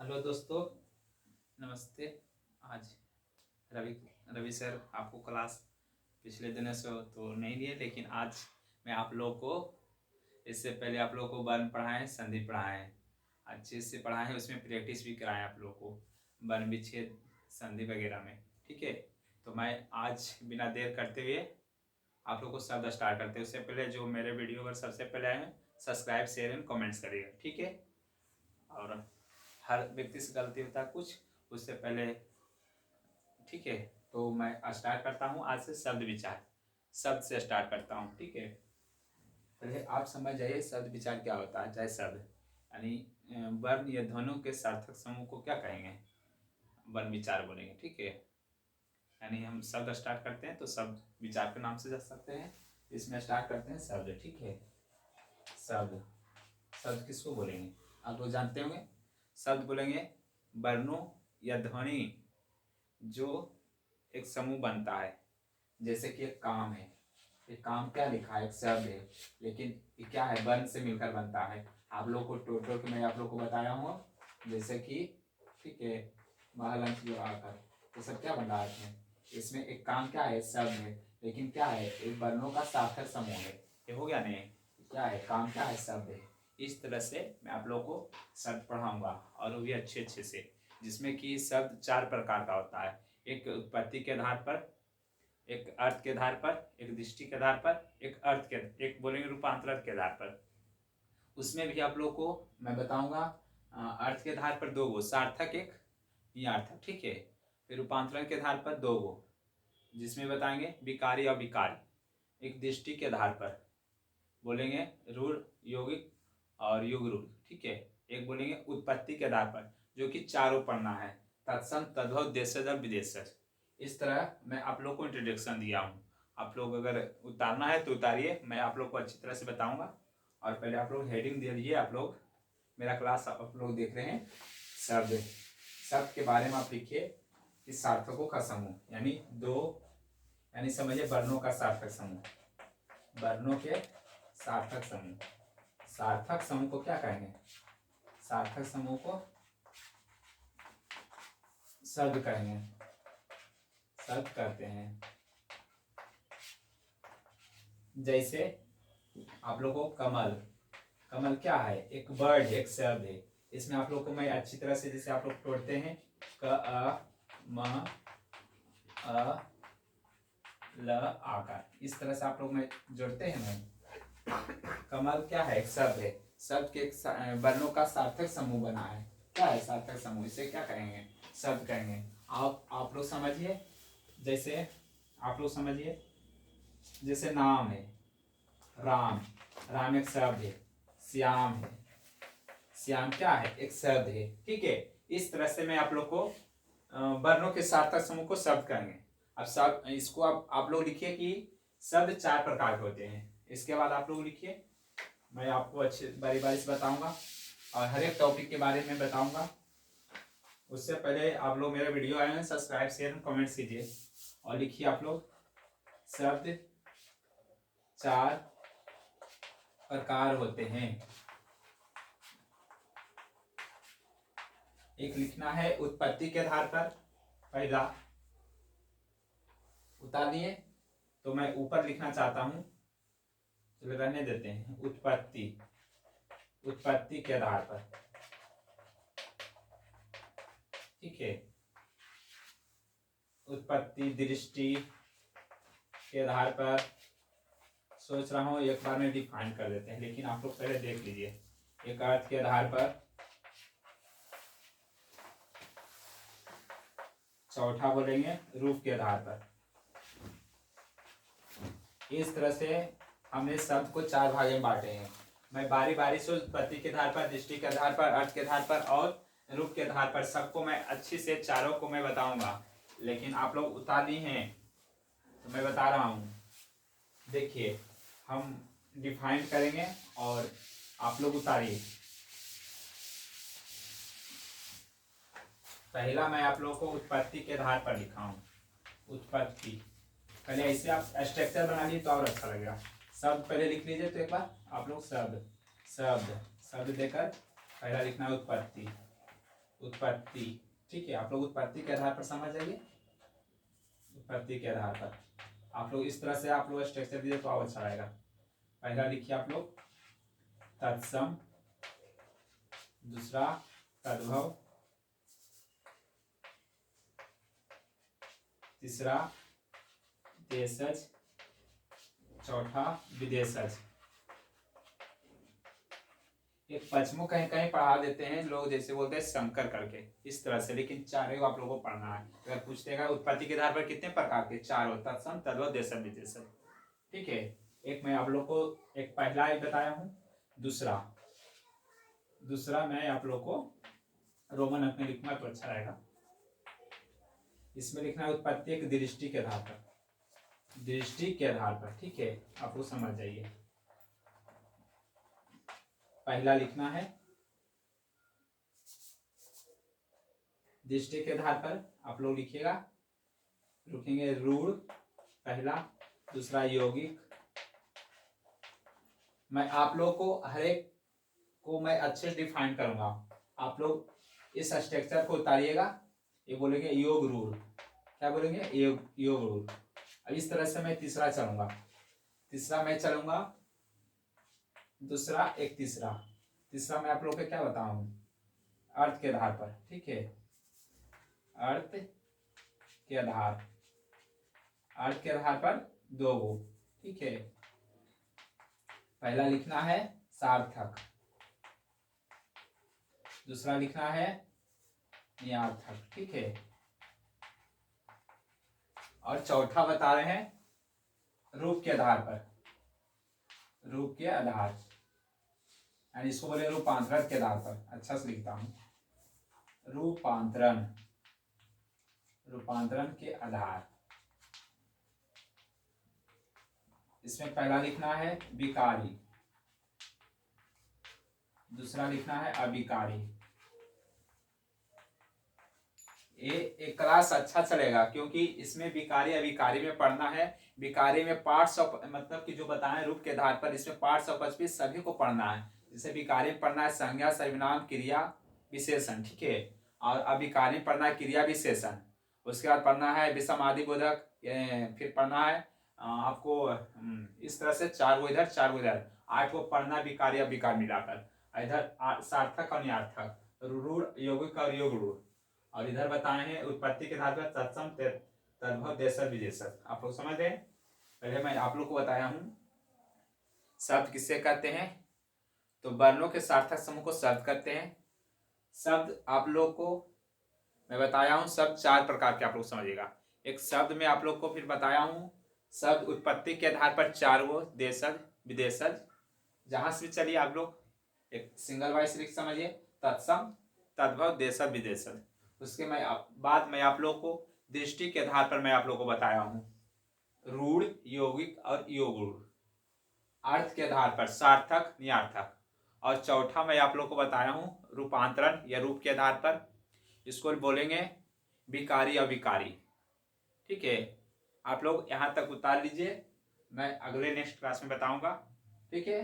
Hello दोस्तों, नमस्ते। आज रवि रवि सर आपको क्लास पिछले दिनों से तो नहीं लिए, लेकिन आज मैं आप लोगों को इससे पहले आप लोगों को वर्ण पढ़ाएं, संधि पढ़ाएं, अच्छे से पढ़ाएं, उसमें प्रैक्टिस भी कराएं आप लोगों को वर्ण विच्छेद संधि वगैरह में। ठीक है, तो मैं आज बिना देर करते हुए आप लोग को शब्द स्टार्ट करते हैं। उससे पहले जो मेरे वीडियो पर सबसे पहले आए हैं, सब्सक्राइब शेयर एंड कमेंट्स करिएगा। ठीक है, और हर व्यक्ति से गलती होता है कुछ, उससे पहले। ठीक है, तो मैं स्टार्ट करता हूँ आज से शब्द विचार। शब्द से स्टार्ट करता हूँ। ठीक है, पहले आप समझ जाइए शब्द विचार क्या होता है। चाहे शब्द यानी वर्ण या ध्वनियों के सार्थक समूह को क्या कहेंगे, वर्ण विचार बोलेंगे। ठीक है, यानी हम शब्द स्टार्ट करते हैं तो शब्द विचार के नाम से जा सकते हैं। इसमें स्टार्ट करते हैं शब्द। ठीक है, शब्द शब्द किसको बोलेंगे आप लोग जानते होंगे। शब्द बोलेंगे वर्णों या ध्वनि जो एक समूह बनता है। जैसे कि एक काम है, एक काम क्या लिखा है, एक शब्द है, लेकिन ये क्या है, वर्ण से मिलकर बनता है। आप लोग को टोटल मैं आप लोग को बताया हूँ। जैसे कि ठीक है, महालंच जो आकर तो सब क्या बन रहा है, इसमें एक काम क्या है, शब्द है, लेकिन क्या है, एक वर्णों का सार्थक समूह है। ये हो गया नहीं, क्या है, काम क्या है, शब्द है। इस तरह से मैं आप लोग को शब्द पढ़ाऊंगा, और वो भी अच्छे अच्छे से, जिसमें कि शब्द चार प्रकार का होता है। एक उत्पत्ति के आधार पर, एक अर्थ के आधार पर, एक दृष्टि के आधार पर, एक बोलेंगे रूपांतरण के आधार पर। उसमें भी आप लोग को मैं बताऊंगा। अर्थ के आधार पर दो गो सार्थक, एक नियार्थक। ठीक है, फिर रूपांतरण के आधार पर दो गो, जिसमें बताएंगे विकारी और विकारी। एक दृष्टि के आधार पर बोलेंगे रूढ़, यौगिक और युग रूढ़। ठीक है, एक बोलेंगे उत्पत्ति के आधार पर, जो कि चारों पढ़ना है, तत्सम, तद्भव, देशज और विदेशज। इस तरह मैं आप लोग को इंट्रोडक्शन दिया हूँ। आप लोग अगर उतारना है तो उतारिए, मैं आप लोग को अच्छी तरह से बताऊंगा। और पहले आप लोग हेडिंग दे दीजिए। आप लोग मेरा क्लास आप लोग देख रहे हैं। शब्द शब्द के बारे में आप लिखिए कि सार्थकों का समूह, यानी दो, यानी समझिए वर्णों का सार्थक समूह, वर्णों के सार्थक समूह। सार्थक समूह को क्या कहेंगे, सार्थक समूह को शब्द कहेंगे, शब्द कहते हैं। जैसे आप लोगों को कमल, कमल क्या है, एक वर्ड है, एक शब्द है। इसमें आप लोग को मैं अच्छी तरह से, जैसे आप लोग तोड़ते हैं, क अ म अ ल आकार, इस तरह से आप लोग में जोड़ते हैं ना। कमल क्या है, एक शब्द है, शब्द के वर्णों का सार्थक समूह बना है। क्या है सार्थक समूह, इसे क्या कहेंगे, शब्द कहेंगे। आप लोग समझिए, जैसे आप लोग समझिए, जैसे नाम है राम, राम एक शब्द है। श्याम है, श्याम क्या है, एक शब्द है। ठीक है, इस तरह से मैं आप लोग को वर्णों के सार्थक समूह को शब्द कहेंगे। अब शब्द इसको आप लोग लिखिए कि शब्द चार प्रकार के होते हैं। इसके बाद आप लोग लिखिए, मैं आपको अच्छे बारी बारी से बताऊंगा और हर एक टॉपिक के बारे में बताऊंगा। उससे पहले आप लोग मेरा वीडियो आए हैं, सब्सक्राइब शेयर कमेंट कीजिए और लिखिए आप लोग शब्द चार प्रकार होते हैं। एक लिखना है उत्पत्ति के आधार पर, पहला उतार लिए, तो मैं ऊपर लिखना चाहता हूं, चलो रहने देते हैं। उत्पत्ति, उत्पत्ति के आधार पर। ठीक है, उत्पत्ति दृष्टि के आधार पर। सोच रहा हूं एक बार में डिफाइन कर देते हैं, लेकिन आप लोग पहले देख लीजिए। एक अर्थ के आधार पर, चौथा बोलेंगे रूप के आधार पर। इस तरह से हमने शब्द को चार भाग में बांटे हैं। मैं बारी बारी से उत्पत्ति के आधार पर, दृष्टि के आधार पर, अर्थ के आधार पर और रूप के आधार पर सबको मैं अच्छी से चारों को मैं बताऊंगा। लेकिन आप लोग उतार ली हैं तो मैं बता रहा हूं। देखिए, हम डिफाइन करेंगे और आप लोग उतारिए। पहला मैं आप लोगों को उत्पत्ति के आधार पर लिखा हूं। उत्पत्ति, पहले ऐसे आप स्ट्रक्चर बना लीजिए तो और अच्छा लगेगा। शब्द पहले लिख लीजिए, तो एक बार आप लोग शब्द शब्द शब्द देकर पहला लिखना है उत्पत्ति। उत्पत्ति, ठीक है। आप लोग उत्पत्ति के आधार पर समझ जाइए। उत्पत्ति के आधार पर आप लोग इस तरह से आप लोग स्ट्रक्चर दीजिए तो और अच्छा रहेगा। पहला लिखिए आप लोग तत्सम, दूसरा तद्भव, तीसरा देशज, चौथा विदेशज। एक पचमो कहीं कहीं पढ़ा देते हैं लोग, जैसे बोलते हैं शंकर करके, इस तरह से, लेकिन चारों को आप लोगों को पढ़ना है। अगर पूछतेगा उत्पत्ति के आधार पर कितने प्रकार के, चारों, तत्सम, तद्भव, देशज, विदेशज, ठीक है। एक मैं आप लोग को एक पहला ही बताया हूं, दूसरा मैं आप लोग को रोमन अंक में लिखूंगा तो अच्छा रहेगा। इसमें लिखना है उत्पत्ति एक दृष्टि के आधार पर, दृष्टि के आधार पर, ठीक है। आप लोग समझ जाइए। पहला लिखना है दृष्टि के आधार पर, आप लोग लिखिएगा, लिखेंगे रूढ़ पहला, दूसरा यौगिक। मैं आप लोग को हर एक को मैं अच्छे से डिफाइन करूंगा, आप लोग इस स्ट्रक्चर को उतारिएगा। ये बोलेंगे योग रूढ़, क्या बोलेंगे, योग रूढ़। अब इस तरह से मैं तीसरा मैं चलूंगा, दूसरा एक तीसरा मैं आप लोग को क्या बताऊं, अर्थ के आधार पर, ठीक है। अर्थ के आधार पर दो गो, ठीक है। पहला लिखना है सार्थक, दूसरा लिखना है नियार्थक, ठीक है। और चौथा बता रहे हैं रूप के आधार पर, यानी इसको बोले रूपांतरण के आधार पर। अच्छा से लिखता हूं, रूपांतरण के आधार। इसमें पहला लिखना है विकारी, दूसरा लिखना है अविकारी। ये एक क्लास अच्छा चलेगा क्योंकि इसमें विकारी अविकारी में पढ़ना है। विकारी में पार्ट्स ऑफ, मतलब कि जो बताएं रूप के आधार पर, इसमें पार्ट्स ऑफ स्पीच सभी को पढ़ना है। जैसे विकारी में पढ़ना है संज्ञा, सर्वनाम, क्रिया, विशेषण, ठीक है। और अविकारी में पढ़ना है क्रिया विशेषण। उसके बाद पढ़ना है विषम आदि बोधक, फिर पढ़ना है आपको इस तरह से चार गो इधर 8 को पढ़ना है विकारी अविकारी मिलाकर। इधर सार्थक और नियार्थक, रूढ़, यौगिक और योग रूढ़। और इधर बताए हैं उत्पत्ति के आधार पर तत्सम, तद्भव, देशज, विदेशज। आप लोग समझ गए। पहले मैं आप लोग को बताया हूं शब्द किससे कहते हैं, तो वर्णों के सार्थक समूह को शब्द कहते हैं। शब्द आप लोग को मैं बताया हूं, शब्द 4 प्रकार के आप लोग समझिएगा। एक शब्द में आप लोग को फिर बताया हूं शब्द उत्पत्ति के आधार पर 4 गो, देशज, विदेशज। जहां से भी चलिए आप लोग एक सिंगल वाइज लिख समझिए, तत्सम, तद्भव, देशज, विदेशज। उसके बाद मैं आप लोग को दृष्टि के आधार पर मैं आप लोग को बताया हूं रूढ़, यौगिक और योग रूढ़। अर्थ के आधार पर सार्थक, नियार्थक। और चौथा मैं आप लोग को बताया हूं रूपांतरण या रूप के आधार पर, इसको बोलेंगे विकारी अविकारी, ठीक है। आप लोग यहां तक उतार लीजिए, मैं अगले नेक्स्ट क्लास में बताऊंगा, ठीक है।